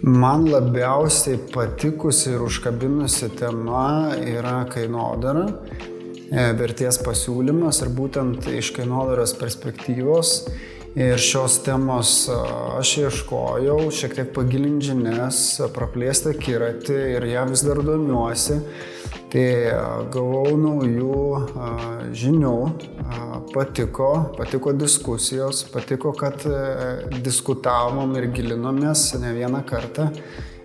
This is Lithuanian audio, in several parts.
Man labiausiai patikusi ir užkabinusi tema yra kainodara, vertės pasiūlymas ir būtent iš kainodaros perspektyvos. Ir šios temos aš ieškojau, šiek tiek pagilinti žinias, praplėsti akiratį ir ją vis dar domiuosi. Tai gavau naujų žinių, patiko diskusijos, patiko, kad diskutavom ir gilinomės ne vieną kartą.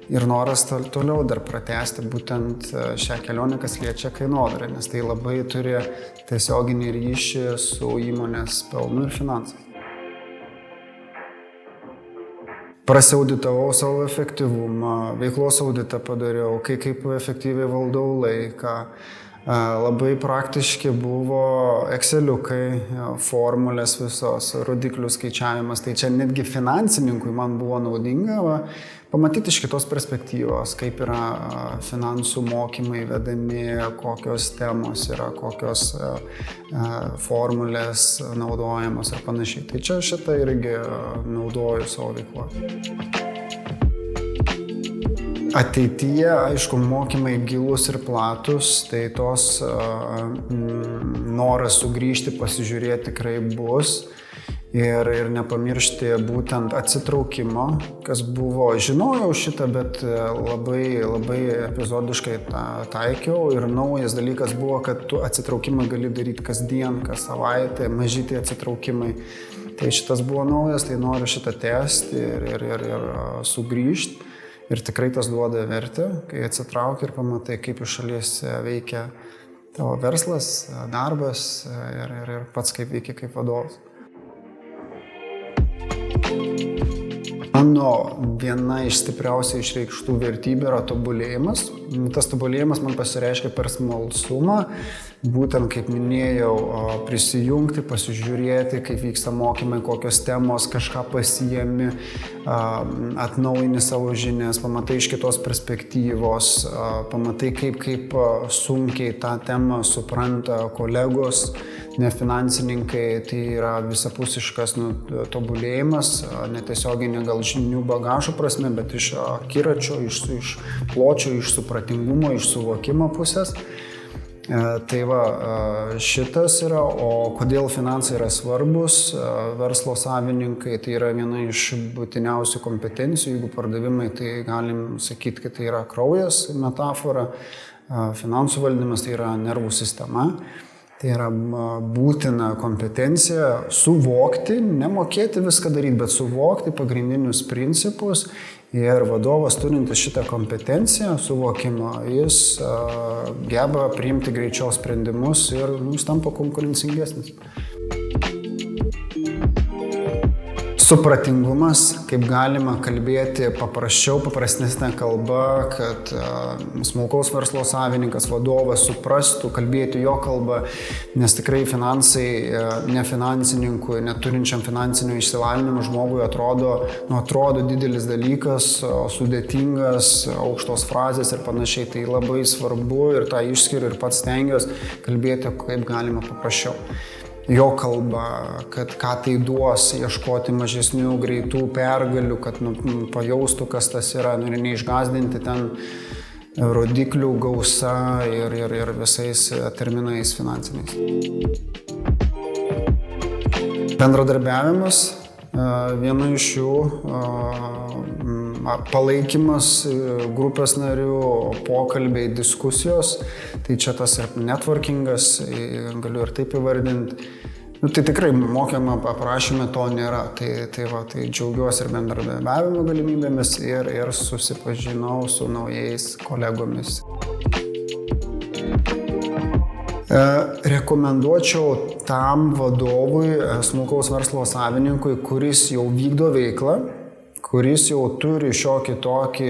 Ir noras toliau dar pratęsti būtent šią kelionę, kas liečia kainodarą, nes tai labai turi tiesioginį ryšį su įmonės pelnu ir finansais. Prasiauditavau savo efektyvumą, veiklos auditą padariau, kaip efektyviai valdau laiką. Labai praktiški buvo Exceliukai, formulės visos, rodiklių skaičiavimas. Tai čia netgi finansininkui man buvo naudinga pamatyti iš kitos perspektyvos, kaip yra finansų mokymai vedami, kokios temos yra, kokios formulės naudojamos ir panašiai. Tai čia šitą irgi naudoju savo veikloje. Ateityje, aišku, mokymai gilus ir platus, tai tos noras sugrįžti, pasižiūrėti tikrai bus. Ir nepamiršti būtent atsitraukimo, kas buvo, žinojau šitą, bet labai epizodiškai taikiau. Ir naujas dalykas buvo, kad tu atsitraukimą gali daryti kasdien, kas savaitę, mažyti atsitraukimai. Tai šitas buvo naujas, tai noriu šitą tęsti ir sugrįžti. Ir tikrai tas duoda vertę, kai atsitrauki ir pamatai, kaip iš šalies veikia tavo verslas, darbas ir pats kaip veikia kaip vadovas. Mano viena iš stipriausiai išreikštų vertybių yra tobulėjimas. Tas tobulėjimas man pasireiškia per smalsumą, būtent, kaip minėjau, prisijungti, pasižiūrėti, kaip vyksta mokymai, kokios temos, kažką pasiemi, atnaujini savo žinias, pamatai iš kitos perspektyvos, pamatai, kaip sunkiai tą temą supranta kolegos, nefinansininkai. Tai yra visapusiškas tobulėjimas, netiesioginė gal žinių bagažo prasme, bet iš akiračio, iš pločio, iš supratingumo, iš suvokimo pusės. Tai šitas yra, o kodėl finansai yra svarbus verslo savininkai, tai yra viena iš būtiniausių kompetencijų. Jeigu pardavimai, tai galim sakyti, kad tai yra kraujas, metafora. Finansų valdymas tai yra nervų sistema. Tai yra būtina kompetencija suvokti, nemokėti viską daryti, bet suvokti pagrindinius principus. Ir vadovas turintis šitą kompetenciją, suvokimą, jis geba priimti greičiau sprendimus ir jis tampa konkurencingesnis. Supratingumas, kaip galima kalbėti paprastesnė kalba, kad smulkaus verslo savininkas, vadovas suprastų, kalbėti jo kalbą, nes tikrai finansai nefinansininkui, neturinčiam finansinio išsilavinimo žmogui atrodo didelis dalykas, sudėtingas, aukštos frazės ir panašiai. Tai labai svarbu ir tą išskiriu ir pats stengiuosi kalbėti, kaip galima paprasčiau. Jo kalba, kad ką tai duos, ieškoti mažesnių, greitų pergalių, kad pajaustų, kas tas yra, ir neišgąsdinti ten rodiklių gausa ir visais terminais finansiniais. Bendradarbiavimas, viena iš jų palaikymas grupės narių, pokalbiai, diskusijos. Tai čia tas ir networkingas, galiu ir taip įvardinti. Tai tikrai mokymo aprašyme to nėra. Tai džiaugiuosi ir bendradarbiavimo galimybėmis ir susipažinau su naujais kolegomis. Rekomenduočiau tam vadovui, smulkaus verslo savininkui, kuris jau vykdo veiklą, kuris jau turi šiokį tokį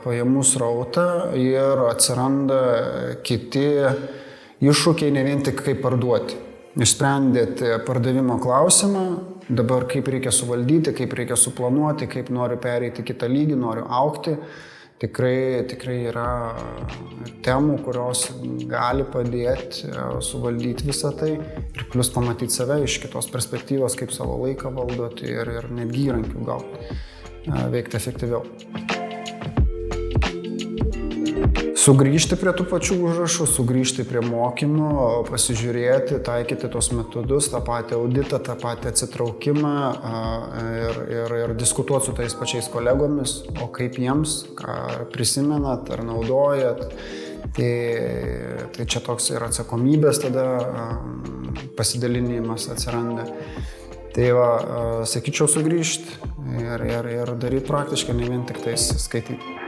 pajamų srautą ir atsiranda kiti iššūkiai, ne vien tik kaip parduoti. Išsprendėt pardavimo klausimą, dabar kaip reikia suvaldyti, kaip reikia suplanuoti, kaip noriu pereiti kitą lygį, noriu augti. Tikrai yra temų, kurios gali padėti suvaldyti visą tai ir plus pamatyti save iš kitos perspektyvos, kaip savo laiką valdoti ir netgi įrankių gauti, veikti efektyviau. sugrįžti prie tų pačių užrašų, sugrįžti prie mokymų, pasižiūrėti, taikyti tos metodus, tą patį auditą, tą patį atsitraukimą ir diskutuoti su tais pačiais kolegomis, o kaip jiems, ką prisimenat ar naudojat. Tai čia toks ir atsakomybės tada pasidalinimas atsiranda. Tai va, sakyčiau, sugrįžti ir daryti praktiškai, ne vien tik tais skaityti.